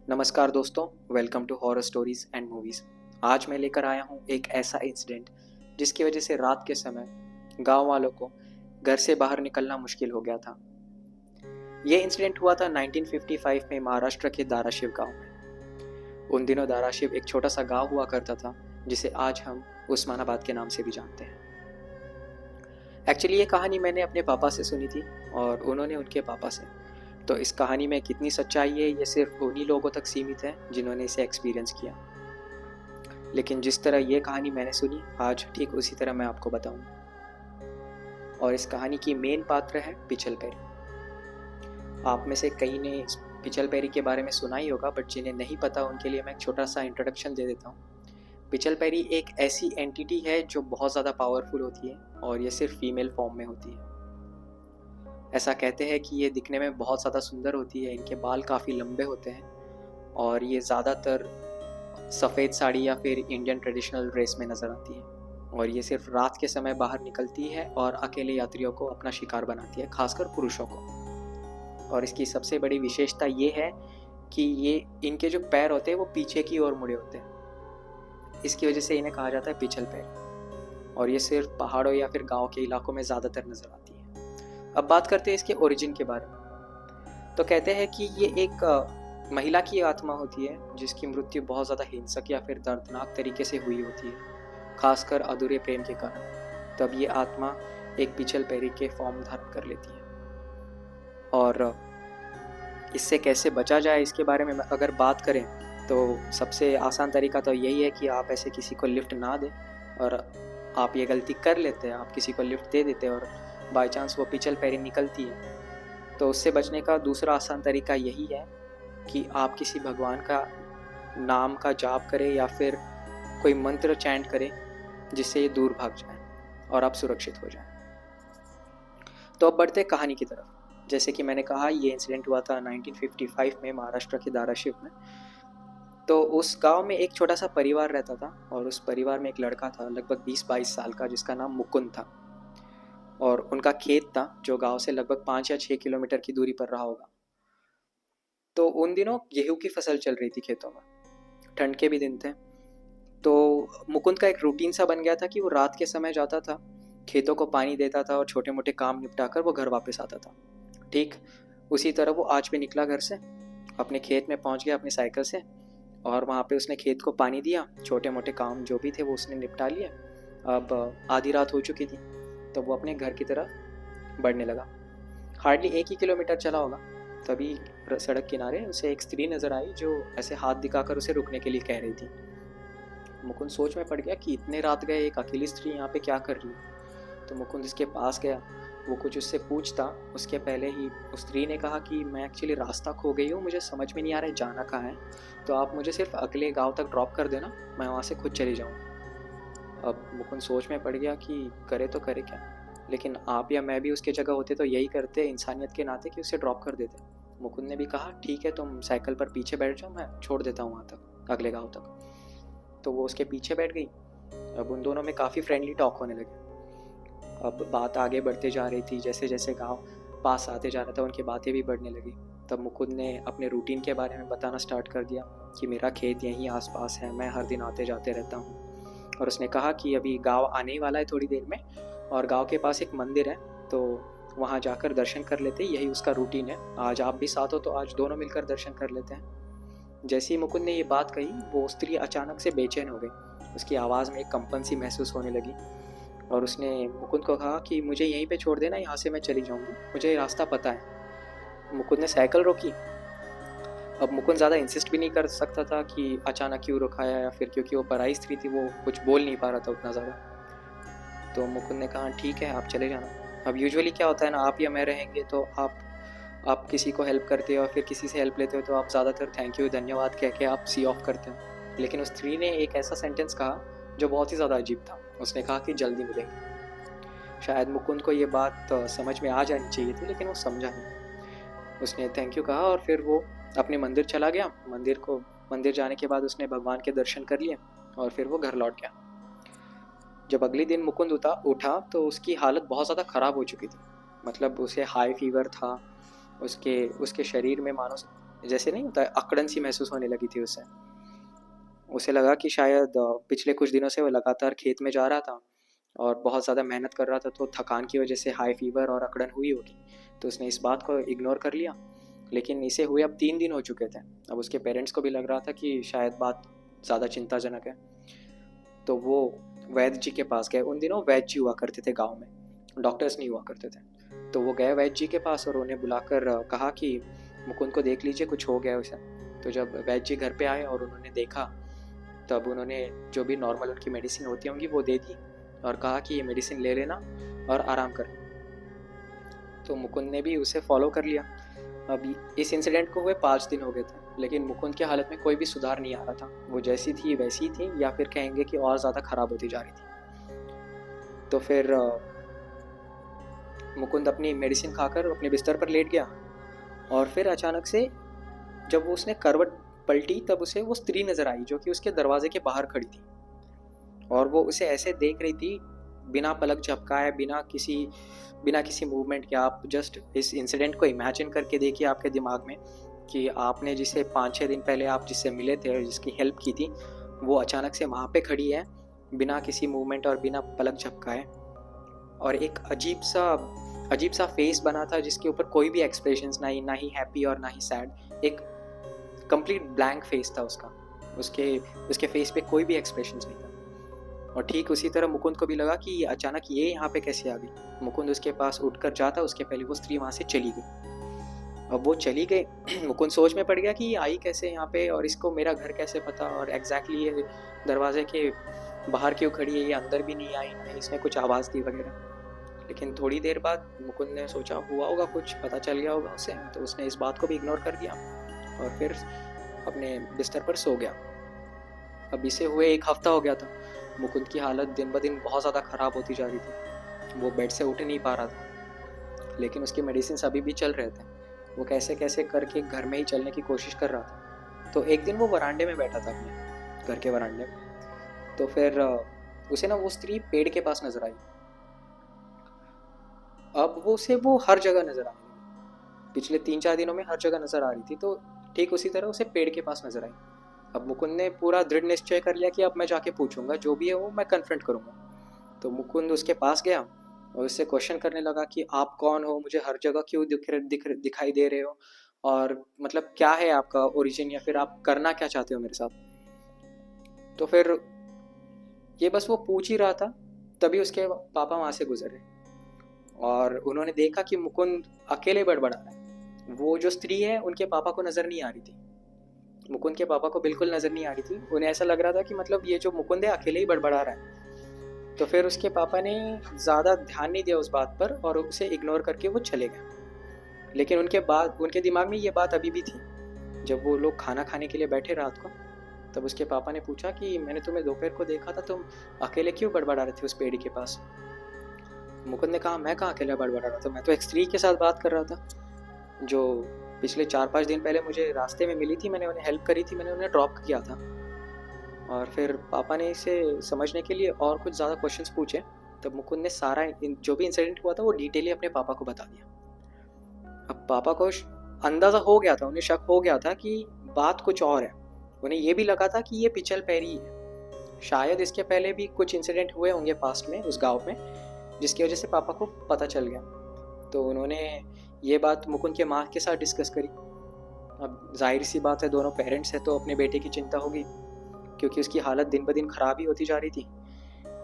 नमस्कार दोस्तों, welcome to horror stories and movies. आज मैं लेकर आया हूँ एक ऐसा इंसिडेंट जिसकी वजह से रात के समय गांव वालों को घर से बाहर निकलना मुश्किल हो गया था। ये इंसिडेंट हुआ था 1955 में महाराष्ट्र के धाराशिव गांव में। उन दिनों धाराशिव एक छोटा सा गांव हुआ करता था जिसे आज हम उस्मानाबाद के नाम से भी जानते हैं। एक्चुअली ये कहानी मैंने अपने पापा से सुनी थी और उन्होंने उनके पापा से। तो इस कहानी में कितनी सच्चाई है ये सिर्फ उन्हीं लोगों तक सीमित है जिन्होंने इसे एक्सपीरियंस किया। लेकिन जिस तरह ये कहानी मैंने सुनी आज ठीक उसी तरह मैं आपको बताऊंगा। और इस कहानी की मेन पात्र है पिचल पैरी। आप में से कई ने पिचल पैरी के बारे में सुना ही होगा, बट जिन्हें नहीं पता उनके लिए मैं एक छोटा सा इंट्रोडक्शन दे देता हूँ। पिचल पैरी एक ऐसी एंटिटी है जो बहुत ज़्यादा पावरफुल होती है और ये सिर्फ फीमेल फॉर्म में होती है। ऐसा कहते हैं कि ये दिखने में बहुत ज़्यादा सुंदर होती है, इनके बाल काफ़ी लंबे होते हैं और ये ज़्यादातर सफ़ेद साड़ी या फिर इंडियन ट्रेडिशनल ड्रेस में नज़र आती है। और ये सिर्फ रात के समय बाहर निकलती है और अकेले यात्रियों को अपना शिकार बनाती है, खासकर पुरुषों को। और इसकी सबसे बड़ी विशेषता ये है कि ये इनके जो पैर होते हैं वो पीछे की ओर मुड़े होते हैं। इसकी वजह से इन्हें कहा जाता है पिचल पैर। और ये सिर्फ पहाड़ों या फिर गाँव के इलाकों में ज़्यादातर नज़र आती है। अब बात करते हैं इसके ओरिजिन के बारे में। तो कहते हैं कि ये एक महिला की आत्मा होती है जिसकी मृत्यु बहुत ज़्यादा हिंसक या फिर दर्दनाक तरीके से हुई होती है, खासकर अधूरे प्रेम के कारण। तब ये आत्मा एक पिचल पैरी के फॉर्म धारण कर लेती है। और इससे कैसे बचा जाए इसके बारे में अगर बात करें तो सबसे आसान तरीका तो यही है कि आप ऐसे किसी को लिफ्ट ना दें। और आप ये गलती कर लेते हैं, आप किसी को लिफ्ट दे देते हैं और बाई चांस वो पिचल पैरी निकलती है, तो उससे बचने का दूसरा आसान तरीका यही है कि आप किसी भगवान का नाम का जाप करें या फिर कोई मंत्र चैंट करें जिससे ये दूर भाग जाए और आप सुरक्षित हो जाएं। तो अब बढ़ते कहानी की तरफ। जैसे कि मैंने कहा, ये इंसिडेंट हुआ था 1955 में महाराष्ट्र के धाराशिव में। तो उस गांव में एक छोटा सा परिवार रहता था और उस परिवार में एक लड़का था लगभग 20-22 साल का जिसका नाम मुकुंद था। और उनका खेत था जो गांव से लगभग 5 या 6 किलोमीटर की दूरी पर रहा होगा। तो उन दिनों गेहूं की फसल चल रही थी खेतों में, ठंड के भी दिन थे। तो मुकुंद का एक रूटीन सा बन गया था कि वो रात के समय जाता था, खेतों को पानी देता था और छोटे मोटे काम निपटाकर वो घर वापस आता था। ठीक उसी तरह वो आज भी निकला घर से, अपने खेत में पहुंच गया अपनी साइकिल से और वहाँ पे उसने खेत को पानी दिया, छोटे मोटे काम जो भी थे वो उसने निपटा लिया। अब आधी रात हो चुकी थी तो वो अपने घर की तरफ बढ़ने लगा। हार्डली 1 ही किलोमीटर चला होगा, तभी सड़क किनारे उसे एक स्त्री नज़र आई जो ऐसे हाथ दिखाकर उसे रुकने के लिए कह रही थी। मुकुंद सोच में पड़ गया कि इतने रात गए एक अकेली स्त्री यहाँ पे क्या कर रही है। तो मुकुंद इसके पास गया, वो कुछ उससे पूछता उसके पहले ही उस स्त्री ने कहा कि मैं एक्चुअली रास्ता खो गई हूँ, मुझे समझ में नहीं आ रहा है जाना कहाँ है, तो आप मुझे सिर्फ अगले गाँव तक ड्रॉप कर देना, मैं वहाँ से खुद चली जाऊँ। अब मुकुंद सोच में पड़ गया कि करे तो करे क्या। लेकिन आप या मैं भी उसके जगह होते तो यही करते इंसानियत के नाते कि उसे ड्रॉप कर देते। मुकुंद ने भी कहा ठीक है, तुम साइकिल पर पीछे बैठ जाओ, मैं छोड़ देता हूँ वहाँ तक, अगले गाँव तक। तो वो उसके पीछे बैठ गई। अब उन दोनों में काफ़ी फ्रेंडली टॉक होने लगे। अब बात आगे बढ़ते जा रही थी, जैसे जैसे गाँव पास आते जा रहा था उनकी बातें भी बढ़ने लगी। तब मुकुंद ने अपने रूटीन के बारे में बताना स्टार्ट कर दिया कि मेरा खेत यहीं आसपास है, मैं हर दिन आते जाते रहता हूँ। और उसने कहा कि अभी गांव आने ही वाला है थोड़ी देर में और गांव के पास एक मंदिर है, तो वहां जाकर दर्शन कर लेते, यही उसका रूटीन है। आज आप भी साथ हो तो आज दोनों मिलकर दर्शन कर लेते हैं। जैसे ही मुकुंद ने ये बात कही वो स्त्री अचानक से बेचैन हो गई, उसकी आवाज़ में एक कंपन सी महसूस होने लगी और उसने मुकुंद को कहा कि मुझे यहीं पे छोड़ देना, यहाँ से मैं चली जाऊँगी, मुझे रास्ता पता है। मुकुंद ने साइकिल रोकी। अब मुकुंद ज़्यादा इंसिस्ट भी नहीं कर सकता था कि अचानक क्यों रुकाया या फिर क्योंकि वो पराई स्त्री थी वो कुछ बोल नहीं पा रहा था उतना ज़्यादा। तो मुकुंद ने कहा ठीक है आप चले जाना। अब यूजुअली क्या होता है ना, आप या मैं रहेंगे तो आप किसी को हेल्प करते हो और फिर किसी से हेल्प लेते हो तो आप ज़्यादातर थैंक यू धन्यवाद कह के आप सी ऑफ करते हो। लेकिन उस स्त्री ने एक ऐसा सेंटेंस कहा जो बहुत ही ज़्यादा अजीब था। उसने कहा कि जल्दी मिलेंगे। शायद मुकुंद को ये बात समझ में आ जानी चाहिए थी लेकिन वो समझा नहीं। उसने थैंक यू कहा और फिर वो अपने मंदिर चला गया। मंदिर जाने के बाद उसने भगवान के दर्शन कर लिए और फिर वो घर लौट गया। जब अगले दिन मुकुंद उठा तो उसकी हालत बहुत ज़्यादा ख़राब हो चुकी थी। मतलब उसे हाई फीवर था, उसके शरीर में मानो जैसे नहीं होता है, अकड़न सी महसूस होने लगी थी उसे। उसे लगा कि शायद पिछले कुछ दिनों से वो लगातार खेत में जा रहा था और बहुत ज़्यादा मेहनत कर रहा था, तो थकान की वजह से हाई फीवर और अकड़न हुई होगी। तो उसने इस बात को इग्नोर कर लिया। लेकिन इसे हुए अब 3 दिन हो चुके थे। अब उसके पेरेंट्स को भी लग रहा था कि शायद बात ज़्यादा चिंताजनक है। तो वो वैद्य जी के पास गए। उन दिनों वैद्य जी हुआ करते थे गांव में, डॉक्टर्स नहीं हुआ करते थे। तो वो गए वैद्य जी के पास और उन्हें बुलाकर कहा कि मुकुंद को देख लीजिए, कुछ हो गया है उसे। तो जब वैद्य जी घर पे आए और उन्होंने देखा, तब उन्होंने जो भी नॉर्मल उनकी मेडिसिन होती होंगी वो दे दी और कहा कि ये मेडिसिन ले लेना और आराम कर। तो मुकुंद ने भी उसे फॉलो कर लिया। अभी इस इंसिडेंट को हुए 5 दिन हो गए थे, लेकिन मुकुंद की हालत में कोई भी सुधार नहीं आ रहा था। वो जैसी थी वैसी थी, या फिर कहेंगे कि और ज़्यादा खराब होती जा रही थी। तो फिर मुकुंद अपनी मेडिसिन खाकर अपने बिस्तर पर लेट गया और फिर अचानक से जब वो उसने करवट पलटी, तब उसे वो स्त्री नजर आई जो कि उसके दरवाजे के बाहर खड़ी थी। और वो उसे ऐसे देख रही थी, बिना पलक झपकाए, बिना किसी मूवमेंट के। आप जस्ट इस इंसिडेंट को इमेजिन करके देखिए आपके दिमाग में कि आपने जिसे 5-6 दिन पहले आप जिससे मिले थे और जिसकी हेल्प की थी, वो अचानक से वहाँ पे खड़ी है बिना किसी मूवमेंट और बिना पलक झपकाए। और एक अजीब सा फेस बना था जिसके ऊपर कोई भी एक्सप्रेशंस नहीं, ना ही हैप्पी और ना ही सैड। एक कंप्लीट ब्लैंक फेस था उसका। उसके उसके फेस पे कोई भी एक्सप्रेशंस नहीं था। और ठीक उसी तरह मुकुंद को भी लगा कि अचानक ये यहाँ पे कैसे आ गई। मुकुंद उसके पास उठकर जाता, उसके पहले वो स्त्री वहाँ से चली गई। अब वो चली गई, मुकुंद सोच में पड़ गया कि ये आई कैसे यहाँ पे, और इसको मेरा घर कैसे पता, और एग्जैक्टली ये दरवाजे के बाहर क्यों खड़ी है, ये अंदर भी नहीं आई, ना इसने कुछ आवाज़ दी वगैरह। लेकिन थोड़ी देर बाद मुकुंद ने सोचा हुआ होगा कुछ, पता चल गया होगा उसे, तो उसने इस बात को भी इग्नोर कर दिया और फिर अपने बिस्तर पर सो गया। अब इसे हुए 1 हफ्ता हो गया था। मुकुंद की हालत दिन ब दिन बहुत ज़्यादा ख़राब होती जा रही थी। वो बेड से उठ नहीं पा रहा था, लेकिन उसके मेडिसिन अभी भी चल रहे थे। वो कैसे कैसे करके घर में ही चलने की कोशिश कर रहा था। तो एक दिन वो वरांडे में बैठा था, अपने घर के वरांडे में। तो फिर उसे ना वो स्त्री पेड़ के पास नजर आई। अब वो हर जगह नजर आने लगी। पिछले 3-4 दिनों में हर जगह नजर आ रही थी, तो ठीक उसी तरह उसे पेड़ के पास नजर आई। अब मुकुंद ने पूरा दृढ़ निश्चय कर लिया कि अब मैं जाके पूछूंगा, जो भी है वो मैं कन्फ्रंट करूंगा। तो मुकुंद उसके पास गया और उससे क्वेश्चन करने लगा कि आप कौन हो, मुझे हर जगह क्यों दिखाई दे रहे हो, और मतलब क्या है आपका ओरिजिन, या फिर आप करना क्या चाहते हो मेरे साथ। तो फिर ये बस वो पूछ ही रहा था, तभी उसके पापा वहाँ से गुजरे और उन्होंने देखा कि मुकुंद अकेले बड़बड़ा रहा है। वो जो स्त्री है उनके पापा को नज़र नहीं आ रही थी, मुकुंद के पापा को बिल्कुल नज़र नहीं आ रही थी। उन्हें ऐसा लग रहा था कि मतलब ये जो मुकुंद है अकेले ही बड़बड़ा रहा है। तो फिर उसके पापा ने ज़्यादा ध्यान नहीं दिया उस बात पर और उसे इग्नोर करके वो चले गए। लेकिन उनके दिमाग में ये बात अभी भी थी। जब वो लोग खाना खाने के लिए बैठे रात को, तब उसके पापा ने पूछा कि मैंने तुम्हें दोपहर को देखा था, तुम अकेले क्यों बड़बड़ा रहे थे उस पेड़ के पास। मुकुंद ने कहा, मैं कहाँ अकेला बड़बड़ा रहा था, मैं तो एक स्त्री के साथ बात कर रहा था जो पिछले 4-5 दिन पहले मुझे रास्ते में मिली थी। मैंने उन्हें हेल्प करी थी, मैंने उन्हें ड्रॉप किया था। और फिर पापा ने इसे समझने के लिए और कुछ ज़्यादा क्वेश्चंस पूछे। तब मुकुंद ने सारा जो भी इंसिडेंट हुआ था वो डिटेली अपने पापा को बता दिया। अब पापा को अंदाज़ा हो गया था, उन्हें शक हो गया था कि बात कुछ और है। उन्हें ये भी लगा था कि ये पिचल पैरी है, शायद इसके पहले भी कुछ इंसिडेंट हुए होंगे पास्ट में उस गांव में, जिसकी वजह से पापा को पता चल गया। तो उन्होंने ये बात मुकुंद के माँ के साथ डिस्कस करी। अब जाहिर सी बात है, दोनों पेरेंट्स हैं तो अपने बेटे की चिंता होगी, क्योंकि उसकी हालत दिन ब दिन खराब ही होती जा रही थी।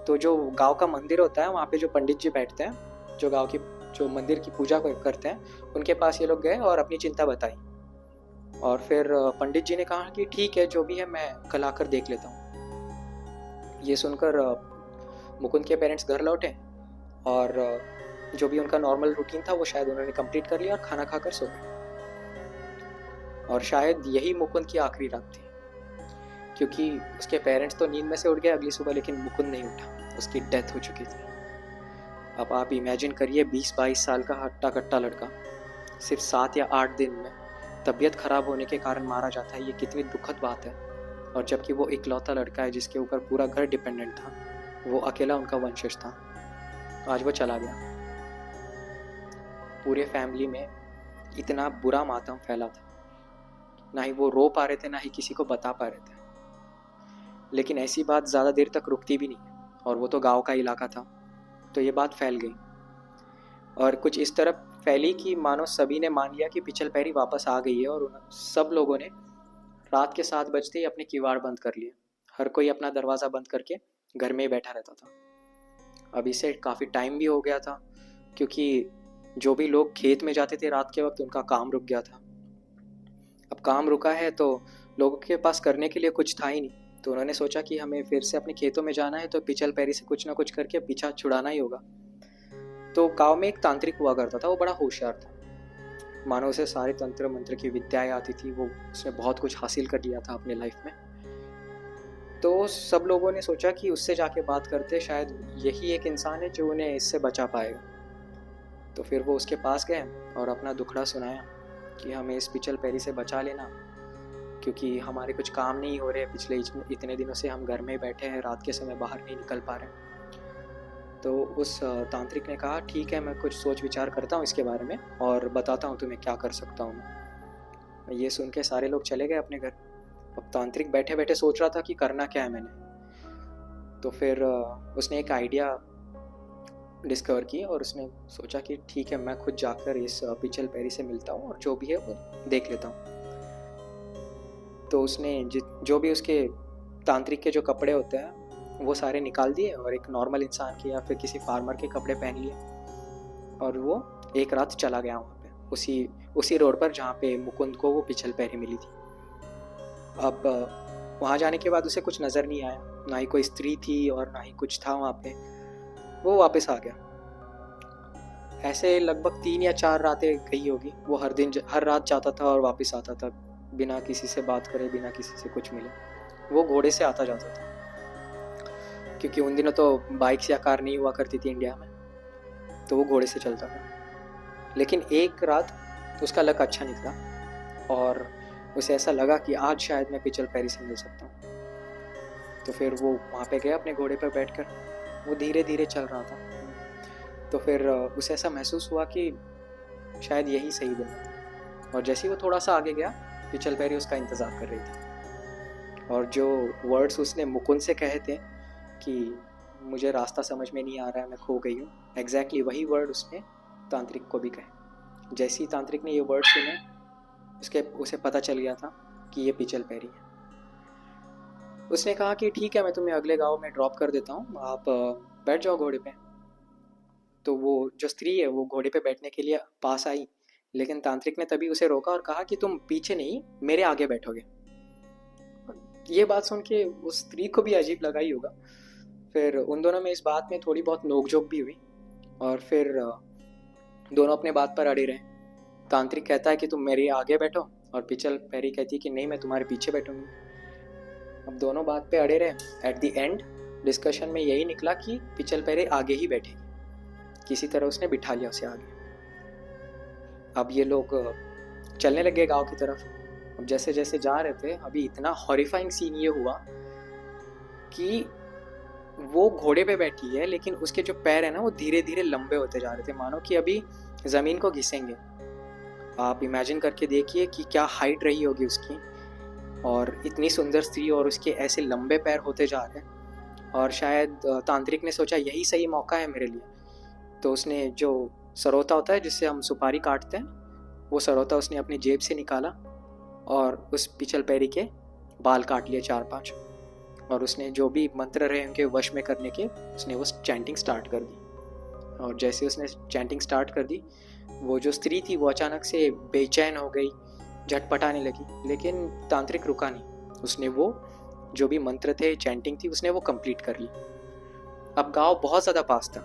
तो जो गांव का मंदिर होता है, वहाँ पे जो पंडित जी बैठते हैं, जो मंदिर की पूजा करते हैं, उनके पास ये लोग गए और अपनी चिंता बताई। और फिर पंडित जी ने कहा कि ठीक है, जो भी है मैं कल आकर देख लेता हूँ। ये सुनकर मुकुंद के पेरेंट्स घर लौटे और जो भी उनका नॉर्मल रूटीन था वो शायद उन्होंने कंप्लीट कर लिया और खाना खाकर सो गए। और शायद यही मुकुंद की आखिरी रात थी, क्योंकि उसके पेरेंट्स तो नींद में से उठ गए अगली सुबह, लेकिन मुकुंद नहीं उठा, उसकी डेथ हो चुकी थी। अब आप इमेजिन करिए, 20-22 साल का हट्टा कट्टा लड़का सिर्फ 7 या 8 दिन में तबीयत खराब होने के कारण मारा जाता है। ये कितनी दुखद बात है। और जबकि वो इकलौता लड़का है जिसके ऊपर पूरा घर डिपेंडेंट था, वो अकेला उनका वंशज था, आज वो चला गया। पूरे फैमिली में इतना बुरा मातम फैला था। ना ही वो रो पा रहे थे, ना ही किसी को बता पा रहे थे। लेकिन ऐसी बात ज़्यादा देर तक रुकती भी नहीं, और वो तो गांव का इलाका था, तो ये बात फैल गई और कुछ इस तरह फैली कि मानो सभी ने मान लिया कि पिचल पैरी वापस आ गई है, और सब लोगों ने रात के 7 बजते ही अपने किवाड़ बंद कर लिए। हर कोई अपना दरवाज़ा बंद करके घर में ही बैठा रहता था। अब इसे काफ़ी टाइम भी हो गया था, क्योंकि जो भी लोग खेत में जाते थे रात के वक्त, उनका काम रुक गया था। अब काम रुका है तो लोगों के पास करने के लिए कुछ था ही नहीं, तो उन्होंने सोचा कि हमें फिर से अपने खेतों में जाना है, तो पिचल पैरी से कुछ ना कुछ करके पीछा छुड़ाना ही होगा। तो गांव में एक तांत्रिक हुआ करता था, वो बड़ा होशियार था, मानो उसे सारे तंत्र मंत्र की विद्याएं आती थी, वो उसने बहुत कुछ हासिल कर लिया था अपने लाइफ में। तो सब लोगों ने सोचा कि उससे जाके बात करते, शायद यही एक इंसान है जो उन्हें इससे बचा पाएगा। तो फिर वो उसके पास गए और अपना दुखड़ा सुनाया कि हमें इस पिचल पैरी से बचा लेना, क्योंकि हमारे कुछ काम नहीं हो रहे, पिछले इतने दिनों से हम घर में बैठे हैं, रात के समय बाहर नहीं निकल पा रहे। तो उस तांत्रिक ने कहा ठीक है, मैं कुछ सोच विचार करता हूँ इसके बारे में और बताता हूँ तुम्हें क्या कर सकता हूँ मैं। ये सुन के सारे लोग चले गए अपने घर। अब तांत्रिक बैठे बैठे सोच रहा था कि करना क्या है मैंने। तो फिर उसने एक आइडिया डिस्कवर की और उसने सोचा कि ठीक है, मैं खुद जाकर इस पिचल पैरी से मिलता हूँ और जो भी है वो देख लेता हूँ। तो उसने जो भी उसके तांत्रिक के जो कपड़े होते हैं वो सारे निकाल दिए और एक नॉर्मल इंसान के या फिर किसी फार्मर के कपड़े पहन लिए, और वो एक रात चला गया वहाँ पे, उसी रोड पर जहाँ पे मुकुंद को वो पिचल पैरी मिली थी। अब वहाँ जाने के बाद उसे कुछ नज़र नहीं आया, ना ही कोई स्त्री थी और ना ही कुछ था वहाँ पे। वो वापस आ गया। ऐसे लगभग 3 या 4 रातें गई होगी। वो हर रात जाता था और वापस आता था, बिना किसी से बात करे, बिना किसी से कुछ मिले। वो घोड़े से आता जाता था, क्योंकि उन दिनों तो बाइक्स या कार नहीं हुआ करती थी इंडिया में, तो वो घोड़े से चलता था। लेकिन एक रात उसका लक अच्छा निकला और उसे ऐसा लगा कि आज शायद मैं पिचल पैरी से मिल सकता हूँ। तो फिर वो वहाँ पे गया अपने घोड़े पर बैठकर। वो धीरे धीरे चल रहा था। तो फिर उसे ऐसा महसूस हुआ कि शायद यही सही दिन है। और जैसे ही वो थोड़ा सा आगे गया, पिचल पैरी उसका इंतज़ार कर रही थी। और जो वर्ड्स उसने मुकुंद से कहे थे कि मुझे रास्ता समझ में नहीं आ रहा है, मैं खो गई हूँ, एग्जैक्टली वही वर्ड उसने तांत्रिक को भी कहे। जैसे ही तांत्रिक ने ये वर्ड सुने, उसे पता चल गया था कि ये पिचल पैरी है। उसने कहा कि ठीक है, मैं तुम्हें अगले गांव में ड्रॉप कर देता हूँ, आप बैठ जाओ घोड़े पे। तो वो जो स्त्री है वो घोड़े पे बैठने के लिए पास आई, लेकिन तांत्रिक ने तभी उसे रोका और कहा कि तुम पीछे नहीं, मेरे आगे बैठोगे। ये बात सुन के उस स्त्री को भी अजीब लगा ही होगा। फिर उन दोनों में इस बात में थोड़ी बहुत नोकझोंक भी हुई और फिर दोनों अपने बात पर अड़े रहे। तांत्रिक कहता है कि तुम मेरे आगे बैठो और पिचल पैरी कहती है कि नहीं, मैं तुम्हारे पीछे बैठूंगी। अब दोनों बात पे अड़े रहे। एट द एंड डिस्कशन में यही निकला कि पिचल पैरी आगे ही बैठेगी। किसी तरह उसने बिठा लिया उसे आगे। अब ये लोग चलने लगे गांव की तरफ। अब जैसे जैसे जा रहे थे, अभी इतना हॉरिफाइंग सीन ये हुआ कि वो घोड़े पे बैठी है, लेकिन उसके जो पैर है ना, वो धीरे धीरे लंबे होते जा रहे थे, मानो कि अभी ज़मीन को घिसेंगे। आप इमेजिन करके देखिए कि क्या हाइट रही होगी उसकी, और इतनी सुंदर स्त्री और उसके ऐसे लंबे पैर होते जा रहे हैं। और शायद तांत्रिक ने सोचा यही सही मौका है मेरे लिए। तो उसने जो सरोता होता है जिससे हम सुपारी काटते हैं, वो सरोता उसने अपनी जेब से निकाला और उस पिचल पैरी के बाल काट लिए 4-5। और उसने जो भी मंत्र रहे उनके वश में करने के, उसने वो चैंटिंग स्टार्ट कर दी। और जैसे उसने चैंटिंग स्टार्ट कर दी, वो जो स्त्री थी वो अचानक से बेचैन हो गई, झटपटाने लगी। लेकिन तांत्रिक रुका नहीं, उसने वो जो भी मंत्र थे, चैंटिंग थी, उसने वो कंप्लीट कर ली। अब गांव बहुत ज़्यादा पास था,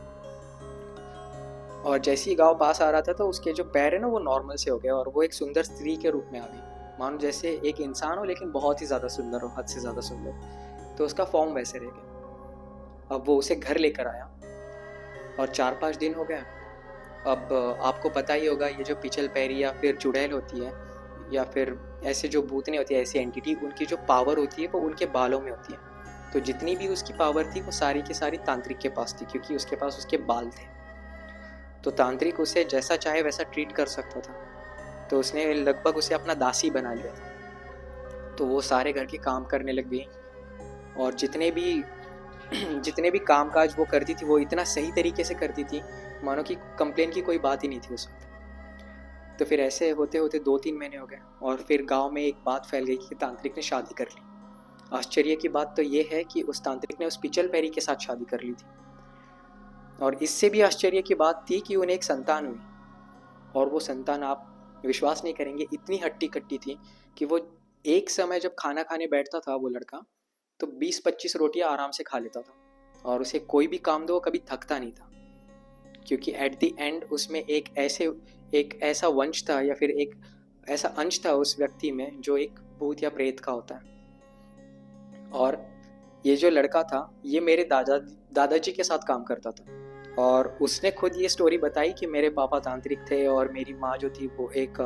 और जैसे ही गांव पास आ रहा था तो उसके जो पैर है ना, वो नॉर्मल से हो गए और वो एक सुंदर स्त्री के रूप में आ गई, मानो जैसे एक इंसान हो लेकिन बहुत ही ज़्यादा सुंदर हो, हद से ज़्यादा सुंदर। तो उसका फॉर्म वैसे रह गया। अब वो उसे घर लेकर आया और 4-5 दिन हो गए। अब आपको पता ही होगा, ये जो पिचल पैरी या फिर चुड़ैल होती है या फिर ऐसे जो भूतनी होती है, ऐसी एंटिटी, उनकी जो पावर होती है वो उनके बालों में होती है। तो जितनी भी उसकी पावर थी वो सारी की सारी तांत्रिक के पास थी, क्योंकि उसके पास उसके बाल थे। तो तांत्रिक उसे जैसा चाहे वैसा ट्रीट कर सकता था। तो उसने लगभग उसे अपना दासी बना लिया था। तो वो सारे घर के काम करने लग गई, और जितने भी काम काज वो करती थी वो इतना सही तरीके से करती थी मानो कि कंप्लेन की कोई बात ही नहीं थी उस वक्त। तो फिर ऐसे होते होते 2-3 महीने हो गए, और फिर गांव में एक बात फैल गई कि तांत्रिक ने शादी कर ली। आश्चर्य की बात तो ये है कि उस तांत्रिक ने उस पिचल पैरी के साथ शादी कर ली थी, और इससे भी आश्चर्य की बात थी कि उन्हें एक संतान हुई, और वो संतान, आप विश्वास नहीं करेंगे, इतनी हट्टी कट्टी थी कि वो एक समय जब खाना खाने बैठता था वो लड़का, तो 20-25 रोटियां आराम से खा लेता था, और उसे कोई भी काम दो कभी थकता नहीं था, क्योंकि एट द एंड उसमें एक ऐसा वंश था, या फिर एक ऐसा अंश था उस व्यक्ति में जो एक भूत या प्रेत का होता है। और ये जो लड़का था ये मेरे दादाजी के साथ काम करता था, और उसने खुद ये स्टोरी बताई कि मेरे पापा तांत्रिक थे और मेरी माँ जो थी वो एक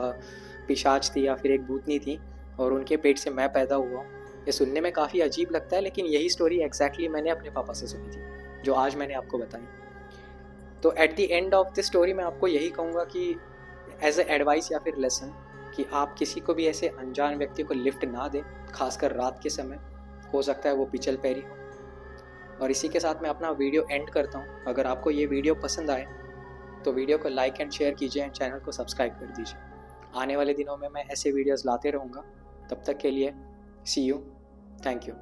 पिशाच थी या फिर एक भूतनी थी, और उनके पेट से मैं पैदा हुआ। ये सुनने में काफ़ी अजीब लगता है, लेकिन यही स्टोरी एग्जैक्टली मैंने अपने पापा से सुनी थी जो आज मैंने आपको बताई। तो at the end of the story मैं आपको यही कहूँगा कि एज ए एडवाइस या फिर लेसन, कि आप किसी को भी ऐसे अनजान व्यक्ति को लिफ्ट ना दें, खासकर रात के समय, हो सकता है वो पिचल पैरी हो। और इसी के साथ मैं अपना वीडियो एंड करता हूँ। अगर आपको ये वीडियो पसंद आए तो वीडियो को लाइक एंड शेयर कीजिए एंड चैनल को सब्सक्राइब कर दीजिए। आने वाले दिनों में मैं ऐसे वीडियोस लाते रहूँगा। तब तक के लिए सी यू, थैंक यू।